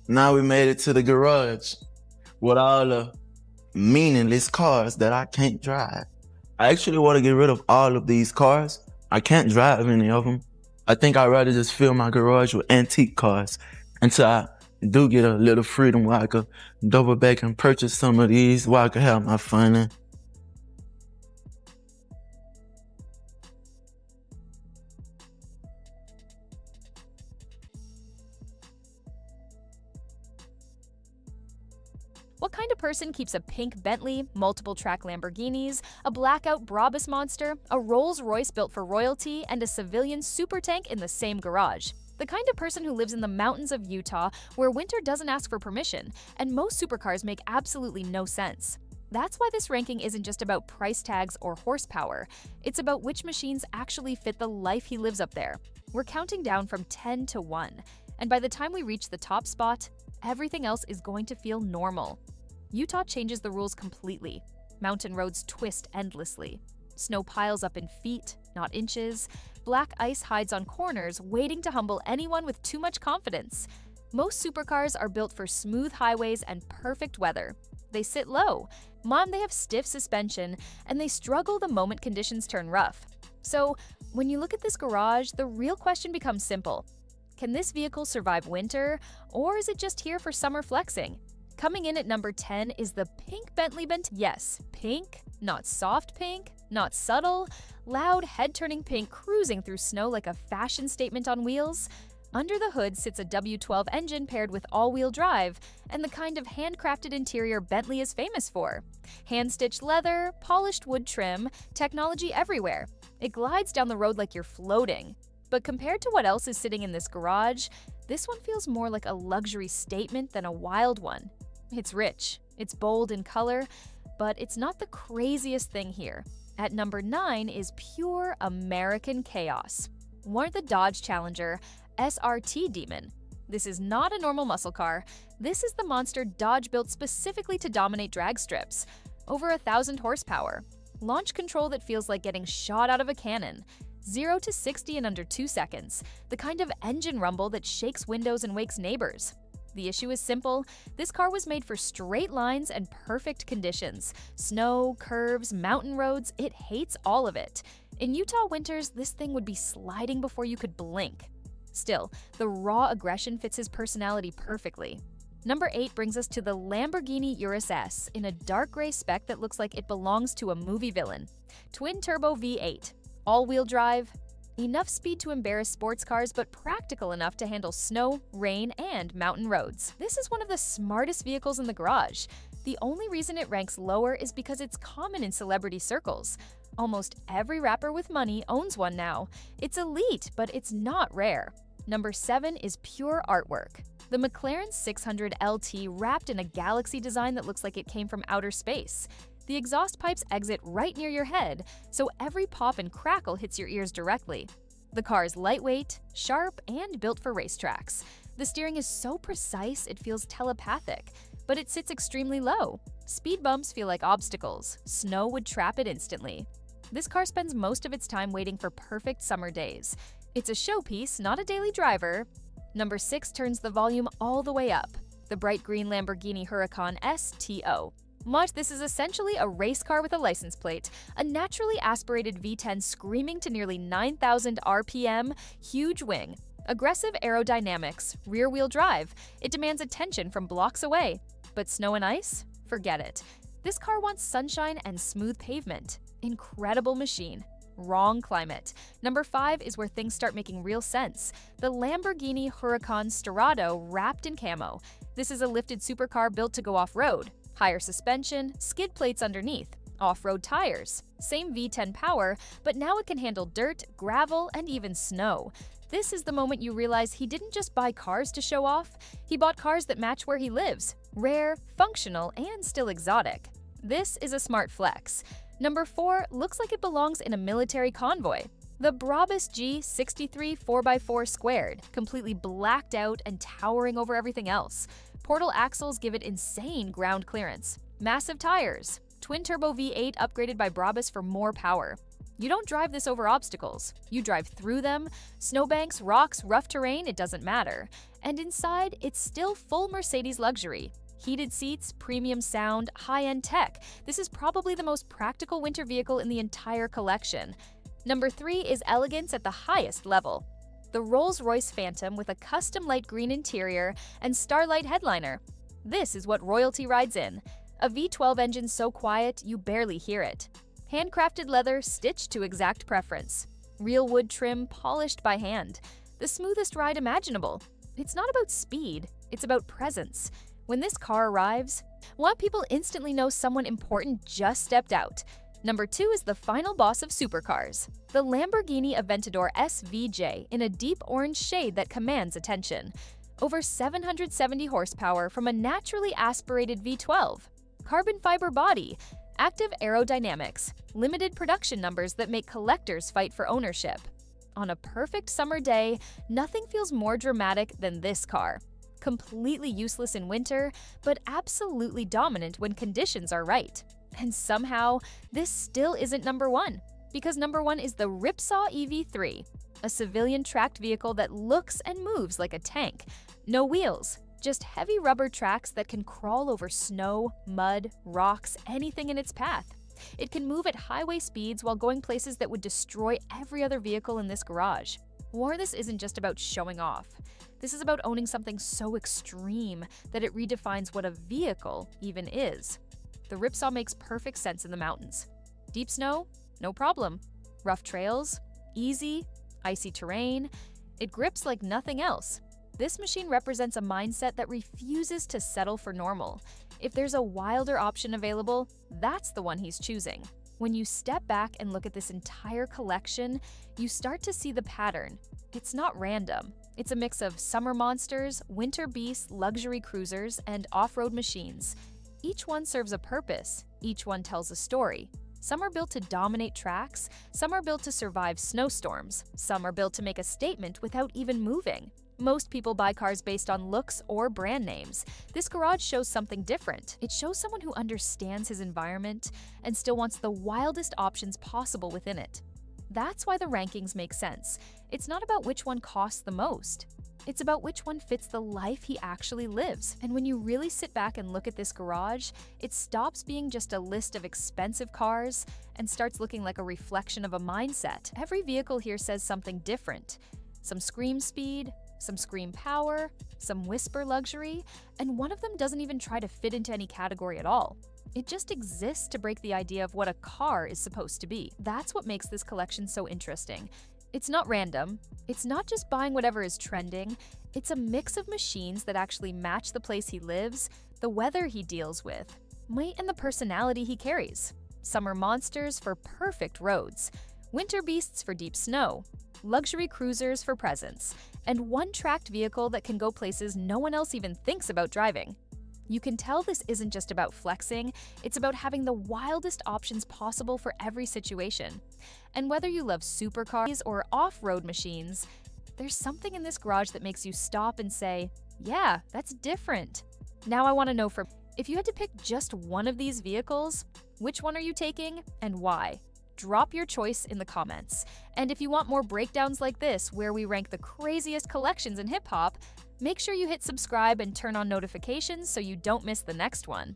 Now we made it to the garage with all the meaningless cars that I can't drive. I actually want to get rid of all of these cars. I can't drive any of them. I think I'd rather just fill my garage with antique cars until I do get a little freedom where I could double back and purchase some of these where I could have my fun in. What kind of person keeps a pink Bentley, multiple track Lamborghinis, a blackout Brabus monster, a Rolls Royce built for royalty, and a civilian super tank in the same garage? The kind of person who lives in the mountains of Utah where winter doesn't ask for permission, and most supercars make absolutely no sense. That's why this ranking isn't just about price tags or horsepower. It's about which machines actually fit the life he lives up there. We're counting down from 10 to 1, and by the time we reach the top spot, everything else is going to feel normal. Utah changes the rules completely. Mountain roads twist endlessly. Snow piles up in feet, not inches. Black ice hides on corners, waiting to humble anyone with too much confidence. Most supercars are built for smooth highways and perfect weather. They sit low. They have stiff suspension, and they struggle the moment conditions turn rough. So, when you look at this garage, the real question becomes simple. Can this vehicle survive winter, or is it just here for summer flexing? Coming in at number 10 is the pink Bentley Yes, pink, not soft pink, not subtle, loud, head-turning pink cruising through snow like a fashion statement on wheels. Under the hood sits a W12 engine paired with all-wheel drive, and the kind of handcrafted interior Bentley is famous for. Hand-stitched leather, polished wood trim, technology everywhere. It glides down the road like you're floating. But compared to what else is sitting in this garage, this one feels more like a luxury statement than a wild one. It's rich, it's bold in color, but it's not the craziest thing here. At number 9 is pure American chaos. Warrant the Dodge Challenger SRT Demon. This is not a normal muscle car. This is the monster Dodge built specifically to dominate drag strips. Over 1,000 horsepower. Launch control that feels like getting shot out of a cannon. 0 to 60 in under 2 seconds. The kind of engine rumble that shakes windows and wakes neighbors. The issue is simple. This car was made for straight lines and perfect conditions. Snow, curves, mountain roads, it hates all of it. In Utah winters, this thing would be sliding before you could blink. Still, the raw aggression fits his personality perfectly. Number 8 brings us to the Lamborghini Urus S in a dark gray spec that looks like it belongs to a movie villain. Twin-turbo V8, all-wheel drive, enough speed to embarrass sports cars but practical enough to handle snow, rain, and mountain roads. This is one of the smartest vehicles in the garage. The only reason it ranks lower is because it's common in celebrity circles. Almost every rapper with money owns one now. It's elite, but it's not rare. Number 7 is pure artwork. The McLaren 600 LT wrapped in a galaxy design that looks like it came from outer space. The exhaust pipes exit right near your head, so every pop and crackle hits your ears directly. The car is lightweight, sharp, and built for racetracks. The steering is so precise it feels telepathic, but it sits extremely low. Speed bumps feel like obstacles. Snow would trap it instantly. This car spends most of its time waiting for perfect summer days. It's a showpiece, not a daily driver. Number 6 turns the volume all the way up. The bright green Lamborghini Huracan STO. This is essentially a race car with a license plate, a naturally aspirated V10 screaming to nearly 9,000 RPM, huge wing, aggressive aerodynamics, rear-wheel drive. It demands attention from blocks away. But snow and ice? Forget it. This car wants sunshine and smooth pavement. Incredible machine. Wrong climate. Number 5 is where things start making real sense. The Lamborghini Huracan Storado wrapped in camo. This is a lifted supercar built to go off-road. Higher suspension, skid plates underneath, off-road tires. Same V10 power, but now it can handle dirt, gravel, and even snow. This is the moment you realize he didn't just buy cars to show off. He bought cars that match where he lives. Rare, functional, and still exotic. This is a smart flex. Number 4 looks like it belongs in a military convoy. The Brabus G63 4x4 squared, completely blacked out and towering over everything else. Portal axles give it insane ground clearance. Massive tires. Twin-turbo V8 upgraded by Brabus for more power. You don't drive this over obstacles. You drive through them. Snowbanks, rocks, rough terrain, it doesn't matter. And inside, it's still full Mercedes luxury. Heated seats, premium sound, high-end tech. This is probably the most practical winter vehicle in the entire collection. Number 3 is elegance at the highest level. The Rolls-Royce Phantom with a custom light green interior and starlight headliner. This is what royalty rides in. A V12 engine so quiet, you barely hear it. Handcrafted leather stitched to exact preference. Real wood trim polished by hand. The smoothest ride imaginable. It's not about speed, it's about presence. When this car arrives, people instantly know someone important just stepped out. Number 2 is the final boss of supercars, the Lamborghini Aventador SVJ in a deep orange shade that commands attention. Over 770 horsepower from a naturally aspirated V12. Carbon fiber body, active aerodynamics, limited production numbers that make collectors fight for ownership. On a perfect summer day, nothing feels more dramatic than this car. Completely useless in winter, but absolutely dominant when conditions are right. And somehow, this still isn't number 1, because number 1 is the Ripsaw EV3, a civilian tracked vehicle that looks and moves like a tank. No wheels, just heavy rubber tracks that can crawl over snow, mud, rocks, anything in its path. It can move at highway speeds while going places that would destroy every other vehicle in this garage. This isn't just about showing off. This is about owning something so extreme that it redefines what a vehicle even is. The Ripsaw makes perfect sense in the mountains. Deep snow? No problem. Rough trails? Easy. Icy terrain? It grips like nothing else. This machine represents a mindset that refuses to settle for normal. If there's a wilder option available, that's the one he's choosing. When you step back and look at this entire collection, you start to see the pattern. It's not random. It's a mix of summer monsters, winter beasts, luxury cruisers, and off-road machines. Each one serves a purpose. Each one tells a story. Some are built to dominate tracks. Some are built to survive snowstorms. Some are built to make a statement without even moving. Most people buy cars based on looks or brand names. This garage shows something different. It shows someone who understands his environment and still wants the wildest options possible within it. That's why the rankings make sense. It's not about which one costs the most. It's about which one fits the life he actually lives. And when you really sit back and look at this garage, it stops being just a list of expensive cars and starts looking like a reflection of a mindset. Every vehicle here says something different. Some scream speed, some scream power, some whisper luxury, and one of them doesn't even try to fit into any category at all. It just exists to break the idea of what a car is supposed to be. That's what makes this collection so interesting. It's not random. It's not just buying whatever is trending. It's a mix of machines that actually match the place he lives, the weather he deals with, and the personality he carries. Summer monsters for perfect roads, winter beasts for deep snow, luxury cruisers for presence, and one tracked vehicle that can go places no one else even thinks about driving. You can tell this isn't just about flexing, it's about having the wildest options possible for every situation. And whether you love supercars or off-road machines, there's something in this garage that makes you stop and say, yeah, that's different. Now I want to know if you had to pick just one of these vehicles, which one are you taking and why? Drop your choice in the comments. And if you want more breakdowns like this, where we rank the craziest collections in hip-hop, make sure you hit subscribe and turn on notifications so you don't miss the next one.